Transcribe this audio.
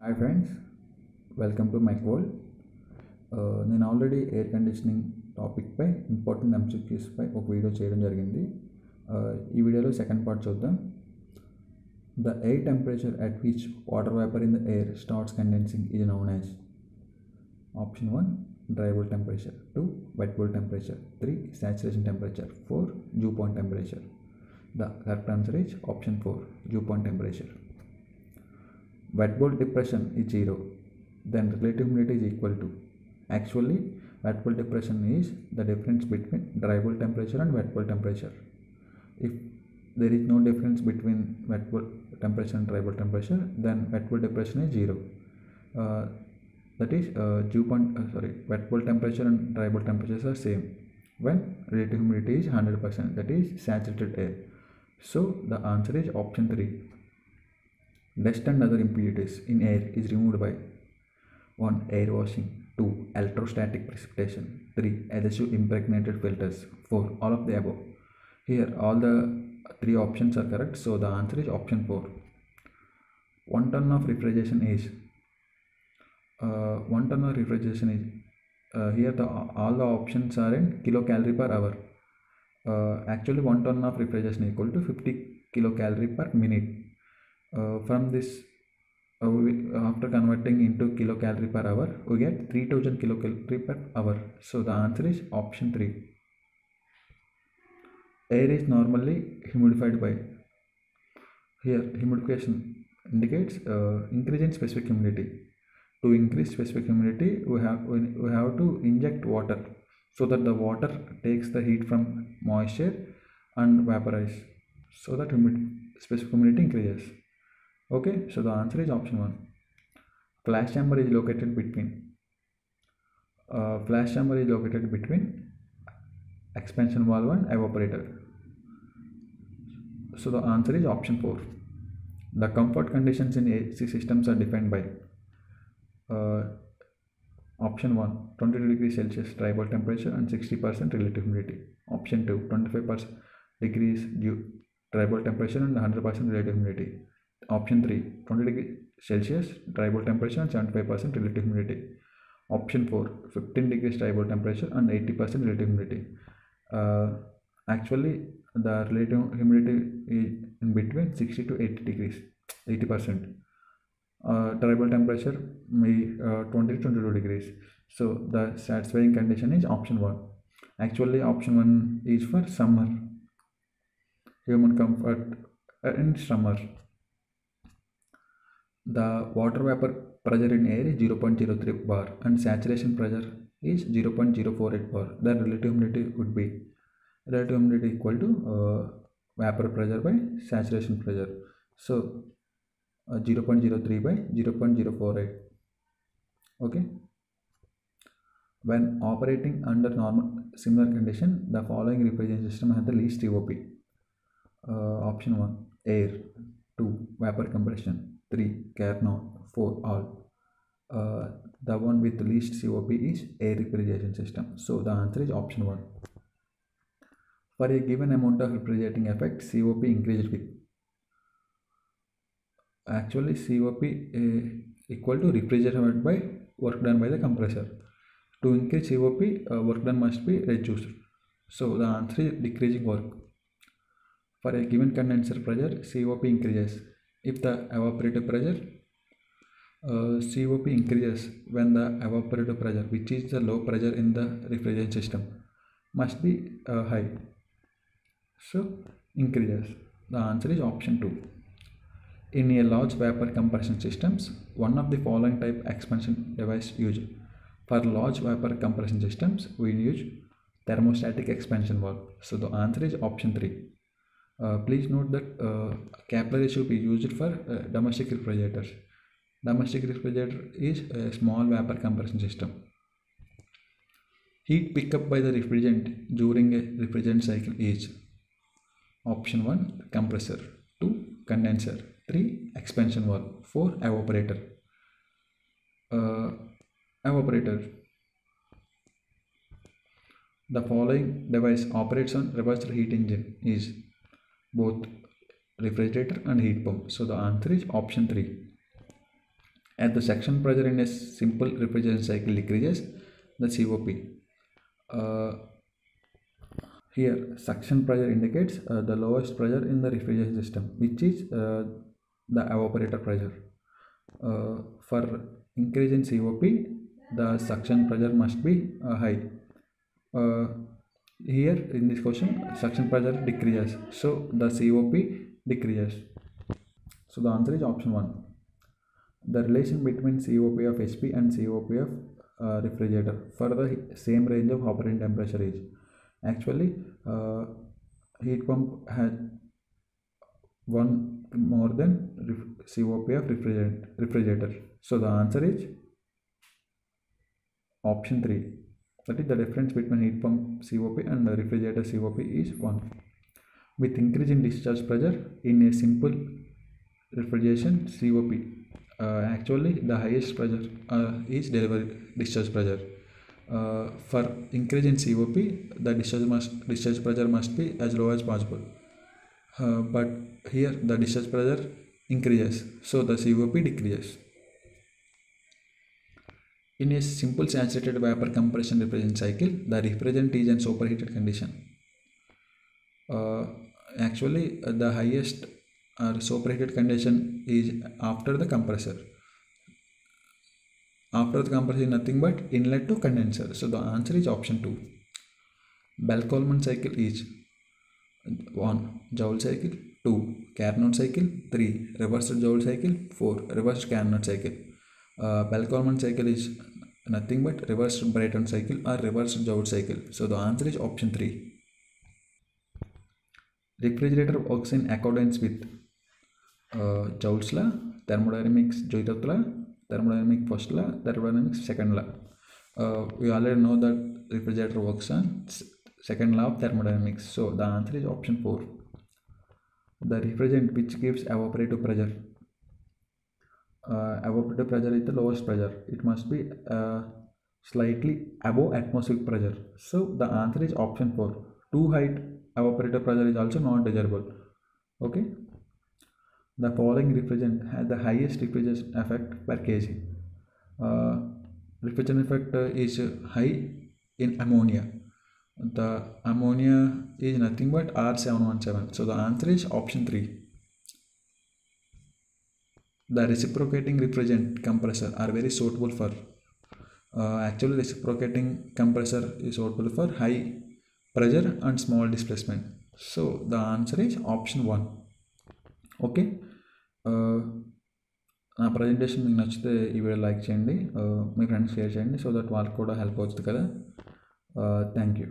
Hi friends, welcome to my కోల్. నేను already air conditioning టాపిక్పై ఇంపార్టెంట్ ఎంసీక్యూస్పై ఒక వీడియో చేయడం జరిగింది. ఈ వీడియోలో సెకండ్ పార్ట్ చూద్దాం. The air temperature at which water vapour in the air starts condensing is known as option 1 dry bulb temperature, 2 wet bulb temperature, 3 saturation temperature, 4 dew point temperature. The correct answer is option 4 dew point temperature. Wet bulb depression is 0, then relative humidity is equal to. Actually, wet bulb depression is the difference between dry bulb temperature and wet bulb temperature. If there is no difference between wet bulb temperature and dry bulb temperature, then wet bulb depression is 0. That is wet bulb temperature and dry bulb temperatures are same when relative humidity is 100%, that is saturated air. So the answer is option 3. Dust and other impurities in air is removed by 1 air washing, 2 electrostatic precipitation, 3 adhesive impregnated filters, 4 all of the above. Here all the 3 options are correct, so the answer is option 4. 1 ton of refrigeration is here all the options are in kilocalorie per hour. Actually 1 ton of refrigeration equal to 50 kilocalorie per minute. From this after converting into kilocalorie per hour, we get 3000 kilocalorie per hour. So the answer is option 3. Air is normally humidified by, here humidification indicates increase in specific humidity. To increase specific humidity, we have to inject water so that the water takes the heat from moisture and vaporize, so that specific humidity increases. Okay, so the answer is option 1. Flash chamber is located between expansion valve and evaporator. So the answer is option 4. The comfort conditions in AC systems are defined by option 1 22 degrees Celsius dry bulb temperature and 60% relative humidity. Option 2 25% degrees dry bulb temperature and 100% relative humidity. Option 3 20 degrees Celsius dry bulb temperature and 75% relative humidity. Option 4 15 degrees dry bulb temperature and 80% relative humidity. Actually the relative humidity is in between 60 to 80 degrees, 80%. Dry bulb temperature may 20 to 22 degrees. So the satisfying condition is option 1. Actually option 1 is for summer, human comfort in summer. The water vapor pressure in air is 0.03 bar and saturation pressure is 0.048 bar. The relative humidity would be equal to vapor pressure by saturation pressure. So 0.03 by 0.048. Okay. When operating under normal similar condition, the following refrigeration system has the least COP. Option 1 air, 2 vapor compression, 3 Carnot, 4 all. The one with the least COP is air refrigeration system. So the answer is option 1. For a given amount of refrigerating effect, COP increased with, actually COP equal to refrigeration by work done by the compressor. To increase COP, work done must be reduced. So the answer is decreasing work. For a given condenser pressure, COP increases if the evaporator pressure, COP increases when the evaporator pressure, which is the low pressure in the refrigerant system, must be high. So increases. The answer is option 2. In a large vapor compression systems, one of the following type expansion device used. For large vapor compression systems, we use thermostatic expansion valve. So the answer is option 3. Please note that capillary tube is used for domestic refrigerators. Domestic refrigerator is a small vapor compression system. Heat pickup by the refrigerant during a refrigerant cycle is option 1 compressor, 2 condenser, 3 expansion valve, 4 evaporator. The following device operates on reversed heat engine is both refrigerator and heat pump. So the answer is option 3. As the suction pressure in a simple refrigeration cycle decreases, the COP. Here, suction pressure indicates the lowest pressure in the refrigeration system, which is the evaporator pressure. For increase in COP, the suction pressure must be high. Here in this question, suction pressure decreases, so the COP decreases. So the answer is option 1. The relation between COP of HP and COP of refrigerator for the same range of operating temperature is, actually heat pump has one more than COP of refrigerator. So the answer is option 3. That is, the difference between heat pump COP and the refrigerator COP is 1. With increase in discharge pressure in a simple refrigeration COP, actually the highest pressure is delivery discharge pressure. For increase in COP, the discharge pressure must be as low as possible. But here the discharge pressure increases, so the COP decreases. In a simple saturated vapor compression refrigerant cycle, the refrigerant is in superheated condition. Actually, the highest superheated condition is after the compressor. After the compressor is nothing but inlet to condenser. So the answer is option 2. Bell-Coleman cycle is 1. Joule cycle, 2. Carnot cycle, 3. Reversed Joule cycle, 4. Reversed Carnot cycle. Bell-Coleman cycle is nothing but reversed Brayton cycle or reversed Joule cycle. So the answer is option 3. Refrigerator works in accordance with Joule's law, thermodynamics Joule law, thermodynamics first law, thermodynamics second law. We already know that refrigerator works on second law of thermodynamics. So the answer is option 4. The refrigerant which gives evaporative pressure. Evaporative pressure is the lowest pressure. It must be slightly above atmospheric pressure. So the answer is option 4. Too high evaporative pressure is also not desirable. Okay. The following refrigerant has the highest refrigeration effect per kg. Refrigerant effect is high in ammonia. The ammonia is nothing but R717. So the answer is option 3. The reciprocating refrigerant compressor are very suitable for actually reciprocating compressor is suitable for high pressure and small displacement. So the answer is option 1. Okay, నా presentation మీకు నచ్చితే ఈ video like చేయండి, మీ friends share చేయండి, so that వాళ్ళకి కూడా help అవుతుంది కదా. Thank you.